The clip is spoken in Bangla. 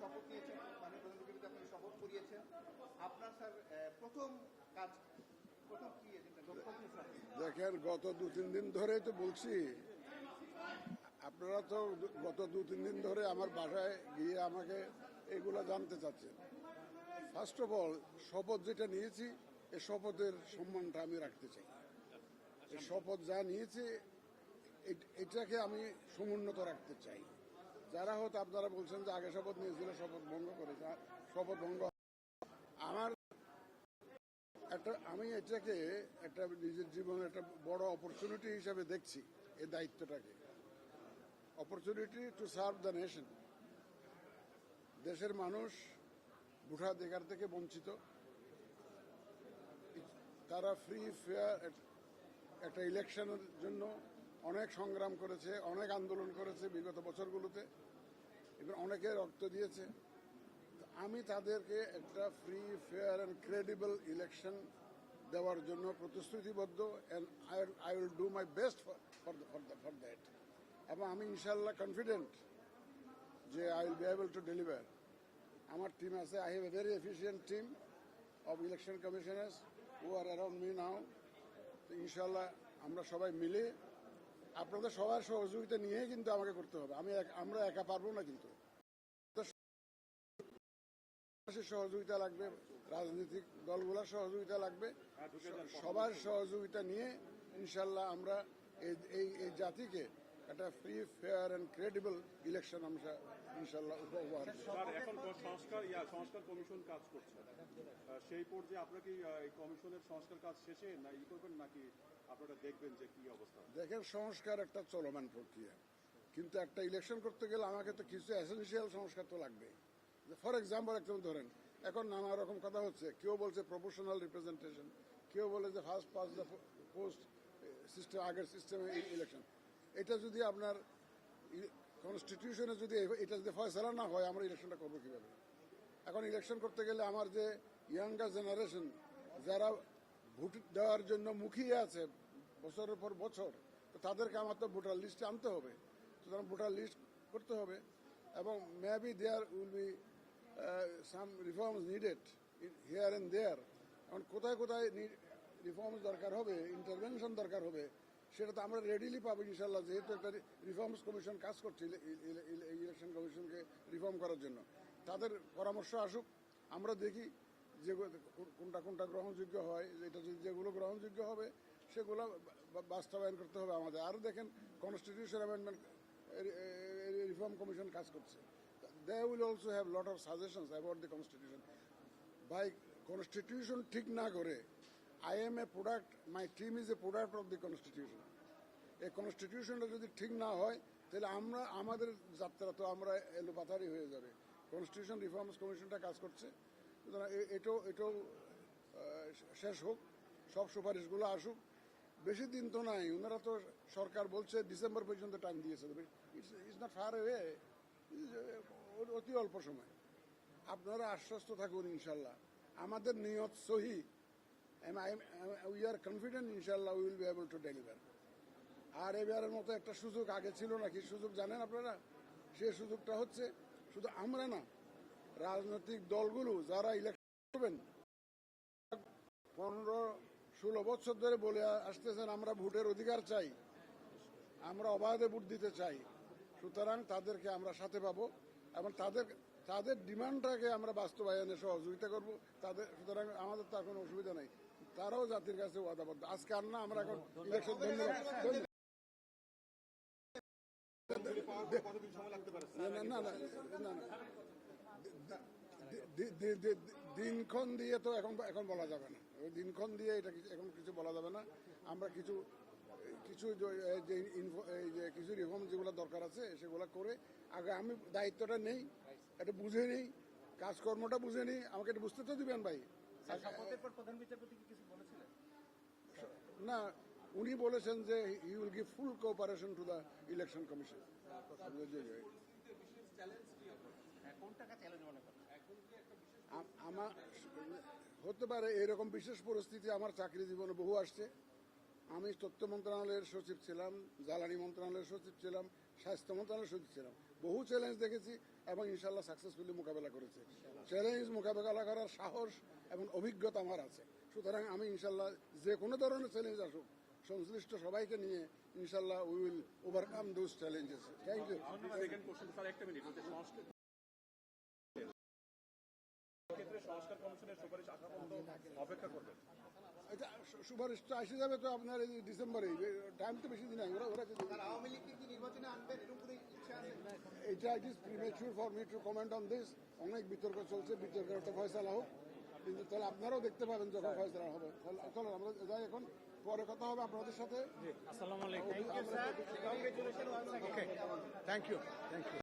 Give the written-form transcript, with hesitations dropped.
শপথ নিয়েছেন, মাননীয় প্রধানমন্ত্রী আপনাকে শপথ করিয়েছেন, আপনার স্যার প্রথম কাজ কি দেখেন, গত 2-3 দিন ধরেই তো বলছি, আপনারা তো গত 2-3 দিন ধরে আমার বাসায় গিয়ে আমাকে এগুলা জানতে চাচ্ছেন। ফার্স্ট অফ অল, শপথ যেটা নিয়েছি এই শপথের সম্মানটা আমি রাখতে চাই। এই শপথ যা নিয়েছি এটাকে আমি সমুন্নত রাখতে চাই। যারা হয়তো আপনারা বলছেন যে আগে শপথ নিয়েছিল শপথ ভঙ্গ করেছে, শপথ ভঙ্গ আমার আমি এটাকে একটা নিজের জীবনের একটা বড় অপরচুনিটি হিসাবে দেখছি। এই দায়িত্বটাকে opportunity to serve the nation. দেশের মানুষ ভোটাধিকার থেকে বঞ্চিত, তারা ফ্রি ফেয়ার একটা ইলেকশনের জন্য অনেক সংগ্রাম করেছে, অনেক আন্দোলন করেছে বিগত বছরগুলোতে, এবং অনেকে রক্ত দিয়েছে। আমি তাদেরকে একটা free fair and credible election দেওয়ার জন্য প্রতিশ্রুতিবদ্ধ, and I will do my best for that. এবং আমি ইনশাল্লাহ কনফিডেন্ট যে I will be able to deliver. আমার টিম আছে, I have a very efficient team of election commissioners who are around me now. তো ইনশাল্লাহ আমরা সবাই মিলে, আপনাদের সবার সহযোগিতা নিয়েই কিন্তু আমাকে করতে হবে। আমরা একা পারবো না, কিন্তু সহযোগিতা লাগবে, রাজনৈতিক দলগুলোর সহযোগিতা লাগবে, সবার সহযোগিতা নিয়ে ইনশাল্লাহ আমরা এই জাতিকে একটা free fair and credible election আমরা ইনশাল্লাহ উপহার দেব। এখন সংস্কার কমিশন কাজ করছে, সেই পর্যায়ে আপনারা কি এই কমিশনের সংস্কার কাজ শেষে না করবেন, নাকি আপনারা দেখবেন যে কি অবস্থা? দেখেন, সংস্কার একটা চলমান প্রক্রিয়া, কিন্তু একটা ইলেকশন করতে গেলে আমাকে তো কিছু এসেনশিয়াল সংস্কার তো লাগবে। ফর এক্সাম্পল একটা ধরেন, এখন নানা রকম কথা হচ্ছে, কেউ বলছে প্রপোর্শনাল রিপ্রেজেন্টেশন, কেউ বলে যে first pass the post system, আগের সিস্টেমে ইলেকশন। এটা যদি আপনার কনস্টিটিউশনে যদি এটা যদি ফয়সালা না হয়, আমরা ইলেকশনটা করবো কিভাবে? এখন ইলেকশন করতে গেলে আমার যে ইয়াঙ্গার জেনারেশন যারা ভোট দেওয়ার জন্য মুখিয়ে আছে বছরের পর বছর, তো তাদেরকে আমার তো ভোটার লিস্টে আনতে হবে। সুতরাং ভোটার লিস্ট করতে হবে, এবং maybe there will be some reforms needed here and there. এখন কোথায় কোথায় রিফর্মস দরকার হবে, ইন্টারভেনশন দরকার হবে, সেটা তো আমরা রেডিলি পাবো ইনশাল্লাহ, যেহেতু একটা রিফর্মস কমিশন কাজ করছে ইলেকশন কমিশনকে রিফর্ম করার জন্য। তাদের পরামর্শ আসুক, আমরা দেখি যে কোনটা গ্রহণযোগ্য হয়। এটা যেগুলো গ্রহণযোগ্য হবে সেগুলো বাস্তবায়ন করতে হবে আমাদের। আর দেখেন, কনস্টিটিউশন অ্যামেন্ডমেন্ট রিফর্ম কমিশন কাজ করছে। They will also have lot of suggestions about the constitution. By constitution ঠিক না করে, I am a product, my team is a product of the constitution. এই কনস্টিটিউশনটা যদি ঠিক না হয়, তাহলে আমাদের যাত্রা তো আমরা এলোপাথারি হয়ে যাবে। কনস্টিটিউশন রিফর্মস কমিশনটা কাজ করছে, সুতরাং এটাও শেষ হোক, সব সুপারিশগুলো আসুক। বেশি দিন তো নাই, ওনারা তো সরকার বলছে ডিসেম্বর পর্যন্ত টাইম দিয়েছে। ইটস নট ফার অ্যাওয়ে, অতি অল্প সময়। আপনারা আশ্বস্ত থাকুন, ইনশাল্লাহ আমাদের নিয়ত সহি, উই আর কনফিডেন্ট ইনশাল্লাহ we will be able to deliver. আর এবারের মতো একটা সুযোগ আগে ছিল না, কি সুযোগ জানেন আপনারা? সেই সুযোগটা হচ্ছে শুধু আমরা না, রাজনৈতিক দলগুলো যারা ইলেকশন করবেন 15-16 বছর ধরে বলে আসতেছেন আমরা ভোটের অধিকার চাই, আমরা অবাধে ভোট দিতে চাই। সুতরাং তাদেরকে আমরা সাথে পাবো, এবং তাদের ডিমান্ডটাকে আমরা বাস্তবায়নে সহযোগিতা করব তাদের। সুতরাং আমাদের তার কোনো অসুবিধা নেই, তারাও জাতির কাছে ওয়াদাবদ্ধ। আজকে আর না, আমরা এখন ইলেকশন দিনক্ষণ দিয়ে তো এখন বলা যাবে না, দিনক্ষণ দিয়ে এটা এখন কিছু বলা যাবে না। আমরা কিছু কিছু রিফর্ম যেগুলো দরকার আছে সেগুলো করে আগে আমি দায়িত্বটা নেই, এটা বুঝে নিই, কাজকর্মটা বুঝে নিই। আমাকে এটা বুঝতে তো দিবেন ভাই। না, উনি বলেছেন যে he will give full cooperation to the election commission. আমার হতে পারে এরকম বিশেষ পরিস্থিতি আমার চাকরি জীবনে বহু আসছে। আমি তথ্য মন্ত্রণালয়ের সচিব ছিলাম, জ্বালানি মন্ত্রণালয়ের সচিব ছিলাম, স্বাস্থ্য মন্ত্রণালয়ের সচিব ছিলাম, বহু চ্যালেঞ্জ দেখেছি এবং ইনশাল্লাহ সাকসেসফুলি মোকাবেলা করেছে। চ্যালেঞ্জ মোকাবেলা করার সাহস এবং অভিজ্ঞতা আমার আছে। সুতরাং আমি ইনশাল্লাহ যে কোনো ধরনের চ্যালেঞ্জ আসুক, সংশ্লিষ্ট সবাইকে নিয়ে ইনশাল্লাহ we will overcome those challenges. Thank you. Second question sir, একটা মিনিট, সংস্কার ক্ষেত্রে সংস্কার কমিশনের সুপারিশ আসা পর্যন্ত অপেক্ষা করবেন? এটা সুপারিশটা আসে যাবে তো আপনার এই ডিসেম্বরেই, টাইম তো বেশি দিন নাই। ওরা স্যার আওয়ামী লীগকে কি নির্বাচনে আনবেন এরকম কোনো ইচ্ছা আছে? এটা it is premature for me two comment on this. অনেক বিতর্ক চলছে, বিতর্কের একটা ফয়সালা হোক, কিন্তু তাহলে আপনারাও দেখতে পাবেন যখন ফয়সালা হবে। চলো আমরা যাই, এখন পরে কথা হবে আপনাদের সাথে। আসসালামু আলাইকুম। Congratulations once again. Thank you.